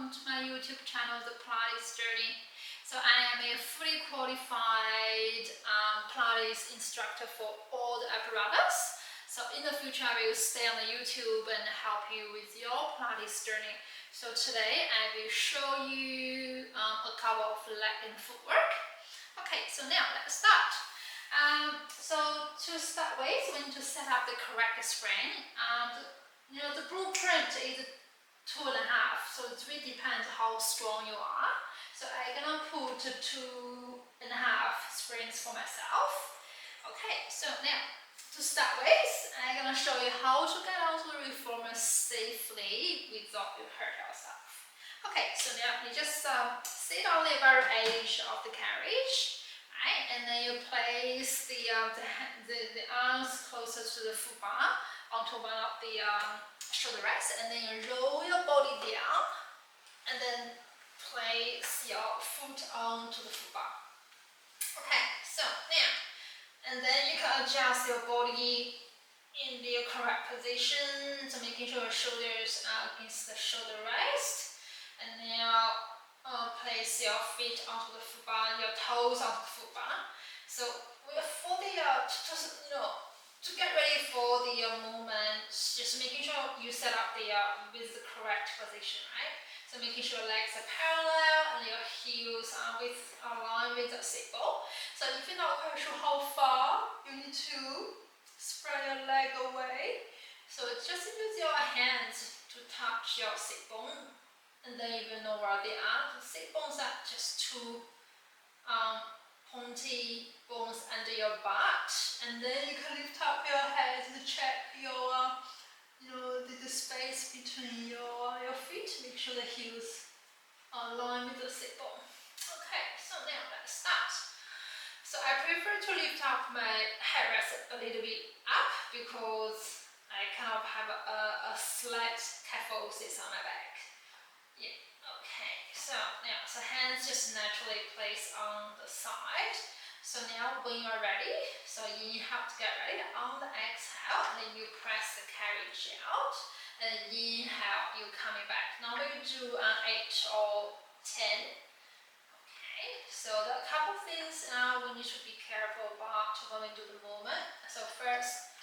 welcome to my YouTube channel, The Pilates Journey. So I am a fully qualified Pilates instructor for all the apparatus. So in the future I will stay on the YouTube and help you with your Pilates journey. So today I will show you a couple of leg and footwork. Okay, so now let's start. So to start with, we need to set up the correct spring. The blueprint is 2.5, so it really depends how strong you are. So I'm gonna put 2.5 springs for myself. Okay, so now to start with, I'm gonna show you how to get onto the reformer safely without you hurt yourself. Okay, so now you just sit on the very edge of the carriage, right? And then you place the arms closer to the foot bar onto one of the shoulder rests, and then you roll your body down and then place your foot onto the foot bar. Okay, so now, and then you can adjust your body in the correct position, so making sure your shoulders are against the shoulder rest. And now place your feet onto the foot bar, your toes onto the foot bar. So for the to get ready for the movement, just making sure you set up the with the correct position, right? So making sure legs are parallel and your heels are aligned with the sit bone. So if you're not quite sure how far, you need to spread your leg away. So just use your hands to touch your sit bone, and then you will know where they are. The sit bones are just two pointy bones under your butt, and then you can lift up your head to check your the space between your feet. Make sure the heels are aligned with the sit bone. Okay, so now let's start. So I prefer to lift up my headrest a little bit up because I kind of have a slight kyphosis on my back. Yeah. Okay, so now, hands just naturally placed on the side. So now when you are ready, so you have to get ready. On the exhale, and then you press the carriage out, and inhale, you coming back. Now we do 8 or 10. Okay, so there are a couple of things we need to be careful about when we do the movement. So first,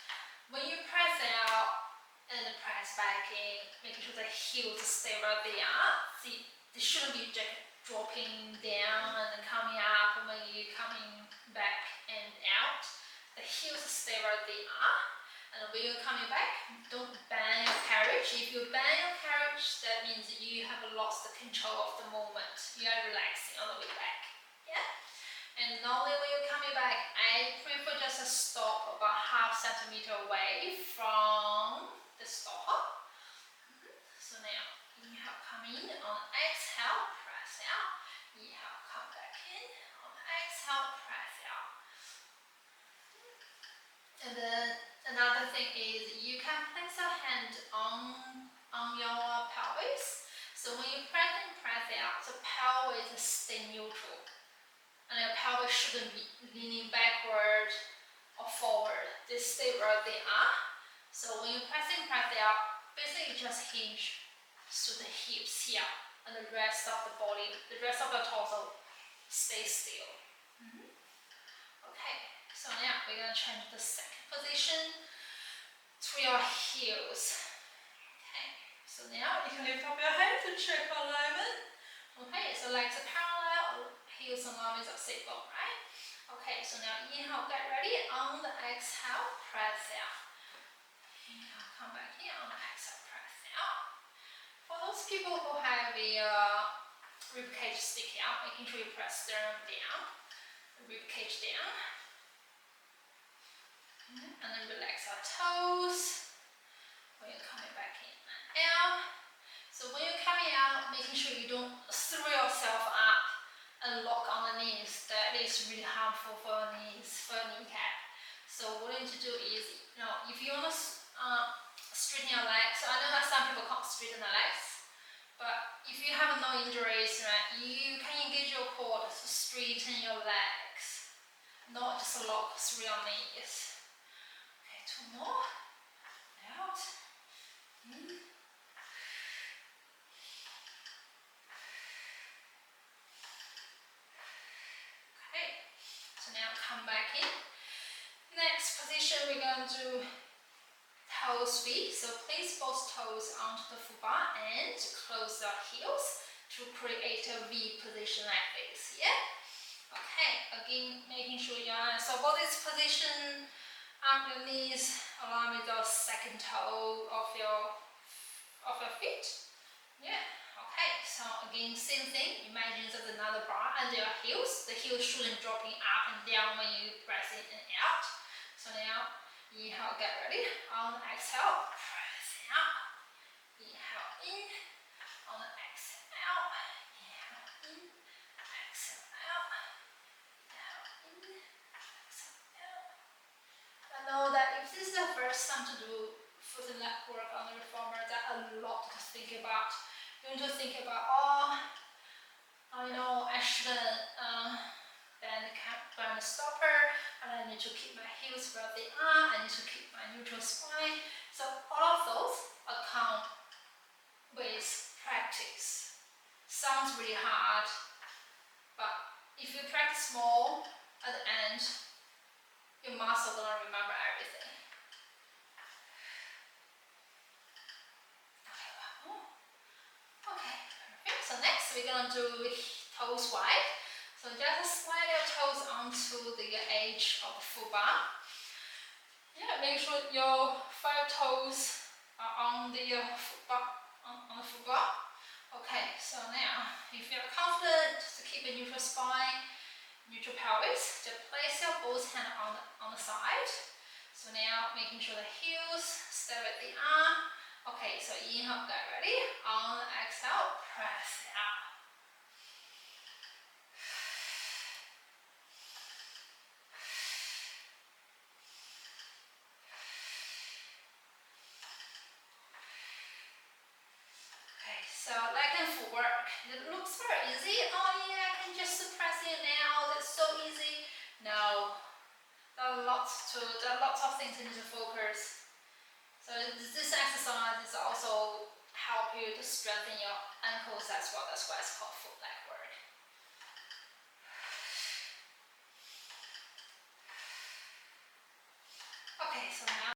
when you press out and press back in, making sure the heels stay where they are. See, they shouldn't be dropping down and coming up when you're coming back and out. The heels stay where they are. And when you're coming back, don't bang your carriage. If you bang your carriage, that means you have lost the control of the movement. You are relaxing on the way back. Yeah? And normally when you're coming back, I prefer just to stop about ½ centimeter away from the stop. So now, inhale, come in. On exhale, press out. Inhale, come back in. On exhale, press out. And then another thing is you can place your hand on your pelvis. So when you press and press out, the pelvis stay neutral. And your pelvis shouldn't be leaning backward or forward. They stay where they are. So when you press in, press out, basically just hinge to the hips here, and the rest of the body, the rest of the torso, stay still. Okay, so now we're gonna change the second position to your heels. Okay, so now you can lift up your head to check alignment. Okay, so legs are parallel, heels aligned with the sit bone, right? Okay, so now inhale, get ready. On the exhale, press out. Inhale, come back here. On the exhale, press out. For those people who have a rib cage sticking out, making sure you press sternum down, rib cage down, and then relax our toes. When you're coming back in and out. So when you're coming out, making sure you don't throw yourself up and lock on the knees. That is really harmful for your knees, for your kneecap. So what you need to do is, if you want to straighten your legs, so I know that some people can't straighten their legs, but if you have no injuries, right, you can engage your core to straighten your legs, not just lock through your knees. Okay, 2 more. Out. In. in. Next position, we're going to do toe sweep. So place both toes onto the full bar and close the heels to create a V position like this. Yeah. Okay. Again, making sure so body is position on your knees, along with the second toe of your feet. Yeah. Okay. So again, same thing. Imagine there's another bar under your heels. The heels shouldn't dropping up and down when you press in and out. So now, inhale, get ready. On the exhale, press out. Inhale in. On the exhale out. Inhale in. Exhale out. Inhale in. Exhale out. I know that if this is the first time to do foot and leg work on the reformer, there's a lot to think about. You need to think about, I know I shouldn't bend the stopper, and I need to keep my heels where they are, I need to keep my neutral spine. So all of those account with practice. Sounds really hard, but if you practice more, at the end, your muscle gonna remember everything. Okay, perfect. So next we're gonna do toes wide. So just slide your toes onto the edge of the full bar. Yeah, make sure your 5 toes are on the full bar. On the full bar. Okay, so now if you're confident to keep a neutral spine, neutral pelvis, just place your both hands on the side. So now making sure the heels stay with the arm. Okay, so inhale, get ready. On the exhale, press it out. Okay, so leg and foot work. It looks very easy. Oh yeah, I can just press it now. That's so easy. No, there are lots of things you need to focus. So this exercise is also help you to strengthen your ankles as well. That's why it's called foot leg work.